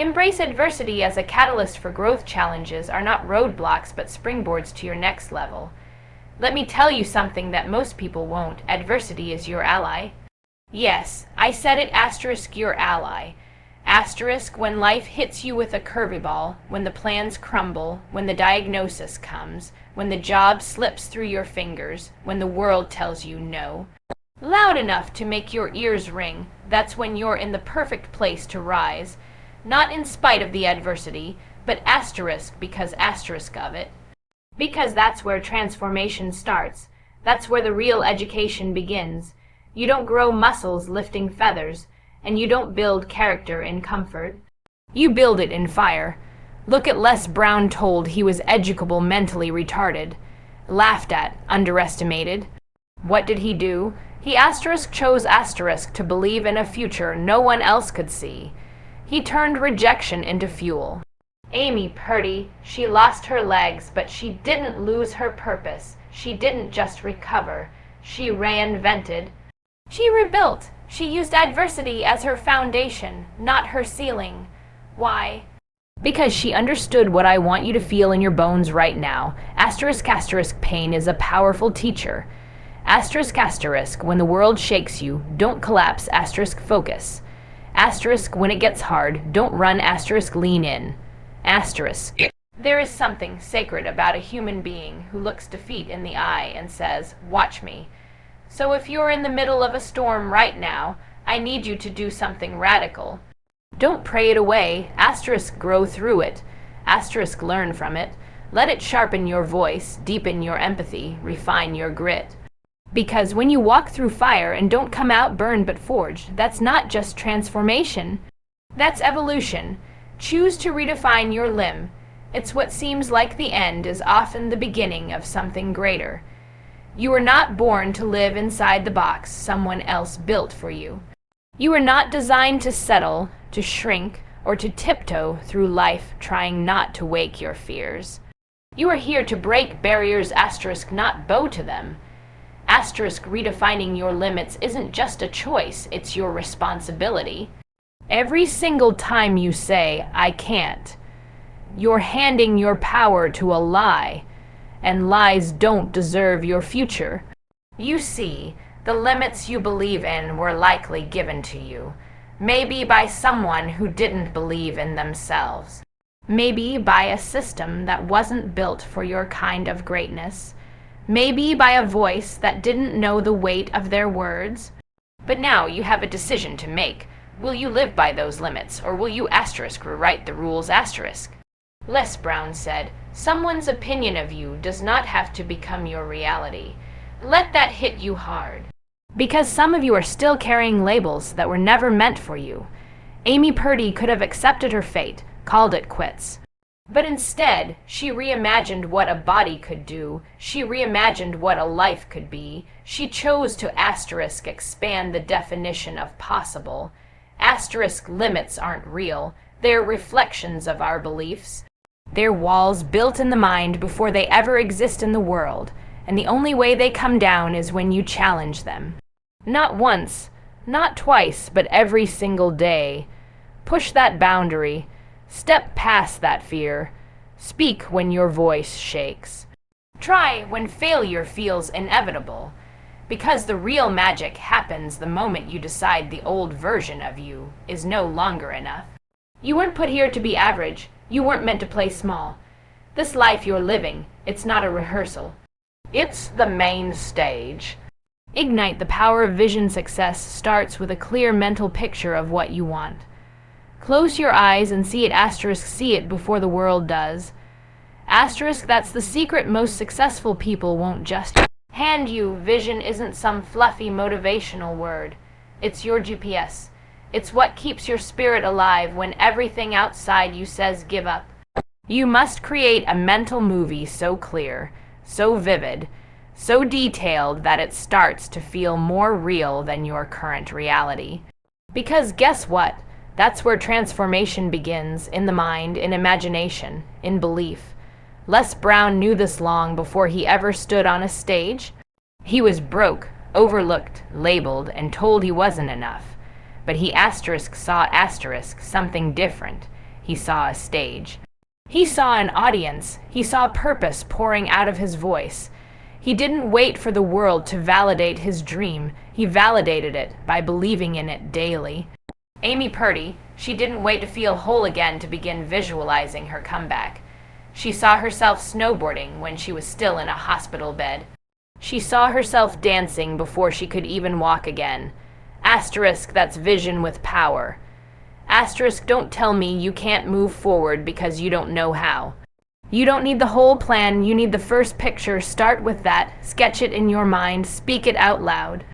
Embrace adversity as a catalyst for growth. Challenges are not roadblocks but springboards to your next level. Let me tell you something that most people won't. Adversity is your ally. Yes, I said it, asterisk your ally. Asterisk when life hits you with a curveball, when the plans crumble, when the diagnosis comes, when the job slips through your fingers, when the world tells you no. Loud enough to make your ears ring, that's when you're in the perfect place to rise. Not in spite of the adversity, but asterisk because asterisk of it. Because that's where transformation starts. That's where the real education begins. You don't grow muscles lifting feathers, and you don't build character in comfort. You build it in fire. Look at Les Brown, told he was educable, mentally retarded. Laughed at, underestimated. What did he do? He chose to believe in a future no one else could see. He turned rejection into fuel. Amy Purdy, she lost her legs, but she didn't lose her purpose. She didn't just recover. She reinvented. She rebuilt. She used adversity as her foundation, not her ceiling. Why? Because she understood what I want you to feel in your bones right now. Asterisk, pain is a powerful teacher. Asterisk, when the world shakes you, don't collapse, asterisk, focus. Asterisk, when it gets hard, don't run, asterisk, lean in. Asterisk. There is something sacred about a human being who looks defeat in the eye and says, watch me. So if you're in the middle of a storm right now, I need you to do something radical. Don't pray it away, asterisk, grow through it. Asterisk, learn from it. Let it sharpen your voice, deepen your empathy, refine your grit. Because when you walk through fire and don't come out burned but forged, that's not just transformation. That's evolution. Choose to redefine your limb. It's what seems like the end is often the beginning of something greater. You were not born to live inside the box someone else built for you. You were not designed to settle, to shrink, or to tiptoe through life trying not to wake your fears. You are here to break barriers, asterisk, not bow to them. Asterisk, redefining your limits isn't just a choice, it's your responsibility. Every single time you say, I can't, you're handing your power to a lie, and lies don't deserve your future. You see, the limits you believe in were likely given to you, maybe by someone who didn't believe in themselves, maybe by a system that wasn't built for your kind of greatness, maybe by a voice that didn't know the weight of their words. But now you have a decision to make. Will you live by those limits, or will you asterisk rewrite the rules, asterisk? Les Brown said, someone's opinion of you does not have to become your reality. Let that hit you hard. Because some of you are still carrying labels that were never meant for you. Amy Purdy could have accepted her fate, called it quits. But instead, she reimagined what a body could do. She reimagined what a life could be. She chose to asterisk expand the definition of possible. Asterisk limits aren't real. They're reflections of our beliefs. They're walls built in the mind before they ever exist in the world, and the only way they come down is when you challenge them. Not once, not twice, but every single day. Push that boundary. Step past that fear. Speak when your voice shakes. Try when failure feels inevitable, because the real magic happens the moment you decide the old version of you is no longer enough. You weren't put here to be average. You weren't meant to play small. This life you're living, it's not a rehearsal. It's the main stage. Ignite the power of vision. Success starts with a clear mental picture of what you want. Close your eyes and see it, asterisk, see it before the world does. Asterisk, that's the secret most successful people won't just hand you. Vision isn't some fluffy motivational word. It's your GPS. It's what keeps your spirit alive when everything outside you says give up. You must create a mental movie so clear, so vivid, so detailed that it starts to feel more real than your current reality. Because guess what? That's where transformation begins, in the mind, in imagination, in belief. Les Brown knew this long before he ever stood on a stage. He was broke, overlooked, labeled, and told he wasn't enough. But he asterisk saw asterisk something different. he saw a stage. He saw an audience. He saw purpose pouring out of his voice. He didn't wait for the world to validate his dream. He validated it by believing in it daily. Amy Purdy, she didn't wait to feel whole again to begin visualizing her comeback. She saw herself snowboarding when she was still in a hospital bed. She saw herself dancing before she could even walk again. Asterisk, that's vision with power. Asterisk, don't tell me you can't move forward because you don't know how. You don't need the whole plan, you need the first picture. Start with that, sketch it in your mind, speak it out loud.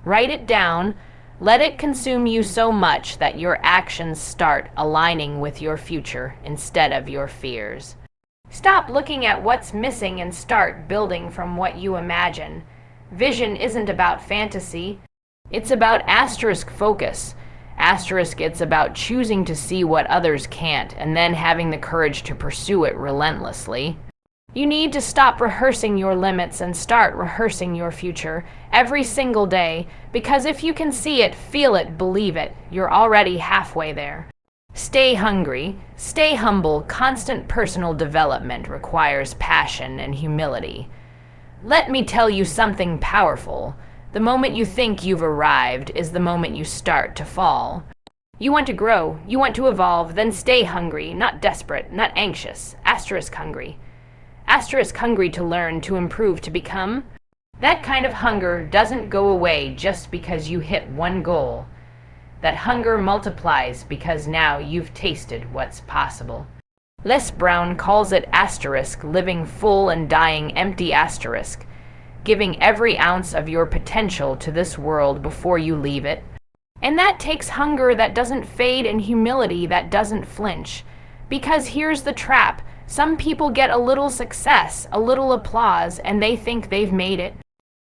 Write it down, let it consume you so much that your actions start aligning with your future instead of your fears. Stop looking at what's missing and start building from what you imagine. Vision isn't about fantasy, it's about asterisk focus. Asterisk, it's about choosing to see what others can't and then having the courage to pursue it relentlessly. You need to stop rehearsing your limits and start rehearsing your future every single day, because if you can see it, feel it, believe it, you're already halfway there. Stay hungry, stay humble. Constant personal development requires passion and humility. Let me tell you something powerful. The moment you think you've arrived is the moment you start to fall. You want to grow, you want to evolve, then stay hungry, not desperate, not anxious. Asterisk hungry. Asterisk hungry to learn, to improve, to become. That kind of hunger doesn't go away just because you hit one goal. That hunger multiplies because now you've tasted what's possible. Les Brown calls it asterisk, living full and dying empty asterisk, giving every ounce of your potential to this world before you leave it. And that takes hunger that doesn't fade and humility that doesn't flinch. Because here's the trap. Some people get a little success, a little applause, and they think they've made it.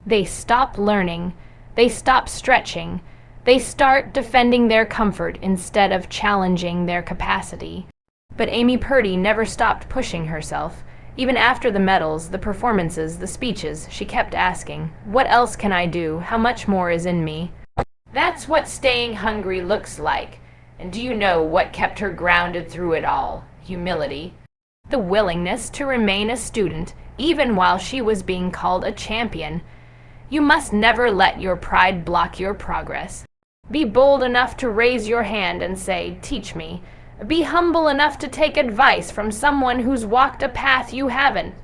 They stop learning. They stop stretching. They start defending their comfort instead of challenging their capacity. But Amy Purdy never stopped pushing herself. Even after the medals, the performances, the speeches, she kept asking, what else can I do? How much more is in me? That's what staying hungry looks like. And do you know what kept her grounded through it all? Humility. The willingness to remain a student, even while she was being called a champion. You must never let your pride block your progress. Be bold enough to raise your hand and say, teach me. Be humble enough to take advice from someone who's walked a path you haven't.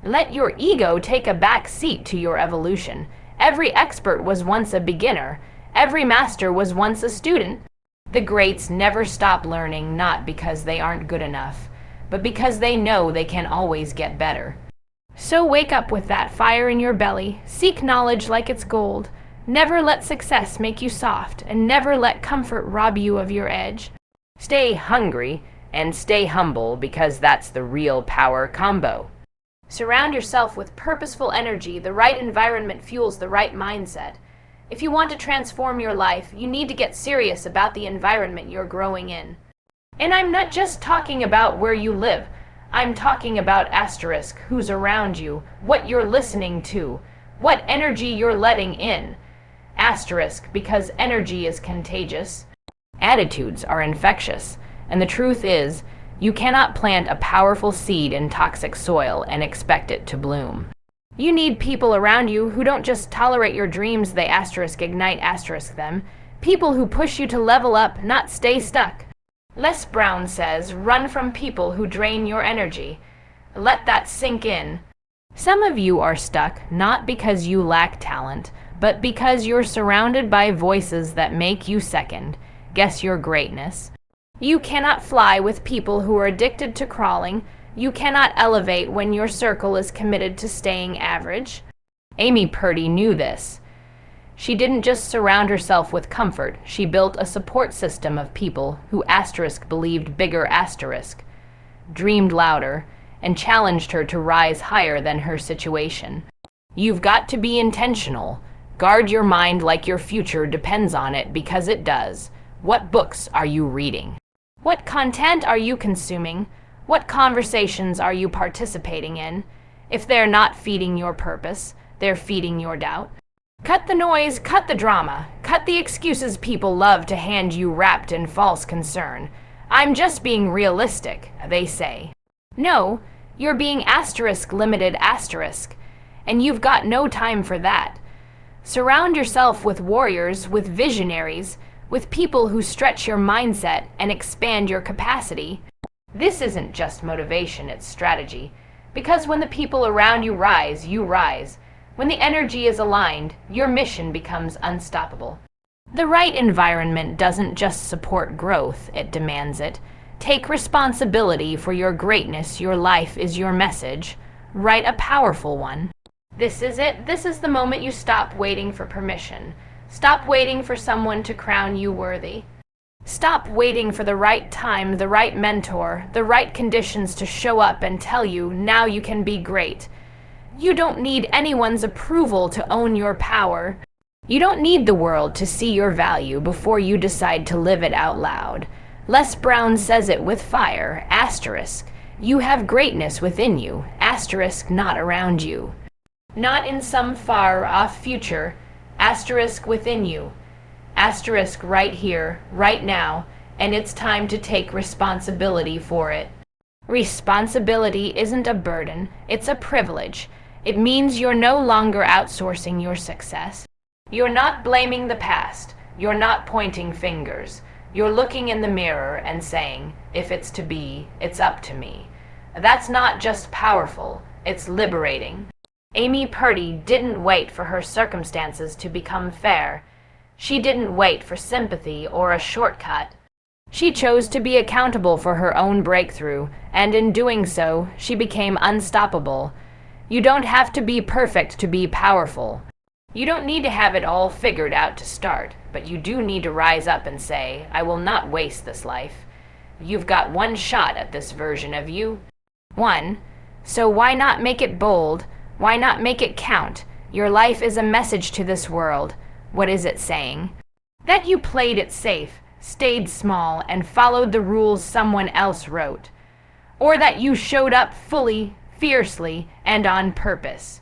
Let your ego take a back seat to your evolution. Every expert was once a beginner. Every master was once a student. The greats never stop learning, not because they aren't good enough, but because they know they can always get better. So wake up with that fire in your belly. Seek knowledge like it's gold. Never let success make you soft, and never let comfort rob you of your edge. Stay hungry and stay humble, because that's the real power combo. Surround yourself with purposeful energy. The right environment fuels the right mindset. If you want to transform your life, you need to get serious about the environment you're growing in. And I'm not just talking about where you live. I'm talking about asterisk, who's around you, what you're listening to, what energy you're letting in. Asterisk, because energy is contagious. Attitudes are infectious, and the truth is, you cannot plant a powerful seed in toxic soil and expect it to bloom. You need people around you who don't just tolerate your dreams, they asterisk ignite asterisk them. People who push you to level up, not stay stuck. Les Brown says, run from people who drain your energy. Let that sink in. Some of you are stuck not because you lack talent, but because you're surrounded by voices that make you second. Guess your greatness. You cannot fly with people who are addicted to crawling. You cannot elevate when your circle is committed to staying average. Amy Purdy knew this. She didn't just surround herself with comfort, she built a support system of people who asterisk believed bigger asterisk, dreamed louder, and challenged her to rise higher than her situation. You've got to be intentional. Guard your mind like your future depends on it, because it does. What books are you reading? What content are you consuming? What conversations are you participating in? If they're not feeding your purpose, they're feeding your doubt. Cut the noise, cut the drama, cut the excuses people love to hand you wrapped in false concern. I'm just being realistic, they say. No, you're being limited and you've got no time for that. Surround yourself with warriors, with visionaries, with people who stretch your mindset and expand your capacity. This isn't just motivation, it's strategy. Because when the people around you rise, you rise. When the energy is aligned, your mission becomes unstoppable. The right environment doesn't just support growth, it demands it. Take responsibility for your greatness. Your life is your message. Write a powerful one. This is it. This is the moment you stop waiting for permission. Stop waiting for someone to crown you worthy. Stop waiting for the right time, the right mentor, the right conditions to show up and tell you, now you can be great. You don't need anyone's approval to own your power. You don't need the world to see your value before you decide to live it out loud. Les Brown says it with fire, asterisk. You have greatness within you, asterisk not around you. Not in some far-off future, asterisk within you, asterisk right here, right now, and it's time to take responsibility for it. Responsibility isn't a burden, it's a privilege. It means you're no longer outsourcing your success. You're not blaming the past. You're not pointing fingers. You're looking in the mirror and saying, if it's to be, it's up to me. That's not just powerful, it's liberating. Amy Purdy didn't wait for her circumstances to become fair. She didn't wait for sympathy or a shortcut. She chose to be accountable for her own breakthrough, and in doing so, she became unstoppable. You don't have to be perfect to be powerful. You don't need to have it all figured out to start, but you do need to rise up and say, I will not waste this life. You've got one shot at this version of you. One. So why not make it bold? Why not make it count? Your life is a message to this world. What is it saying? That you played it safe, stayed small, and followed the rules someone else wrote. Or that you showed up fully, fiercely, and on purpose.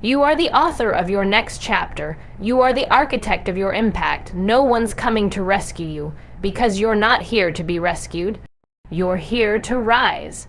You are the author of your next chapter. You are the architect of your impact. No one's coming to rescue you, because you're not here to be rescued. You're here to rise.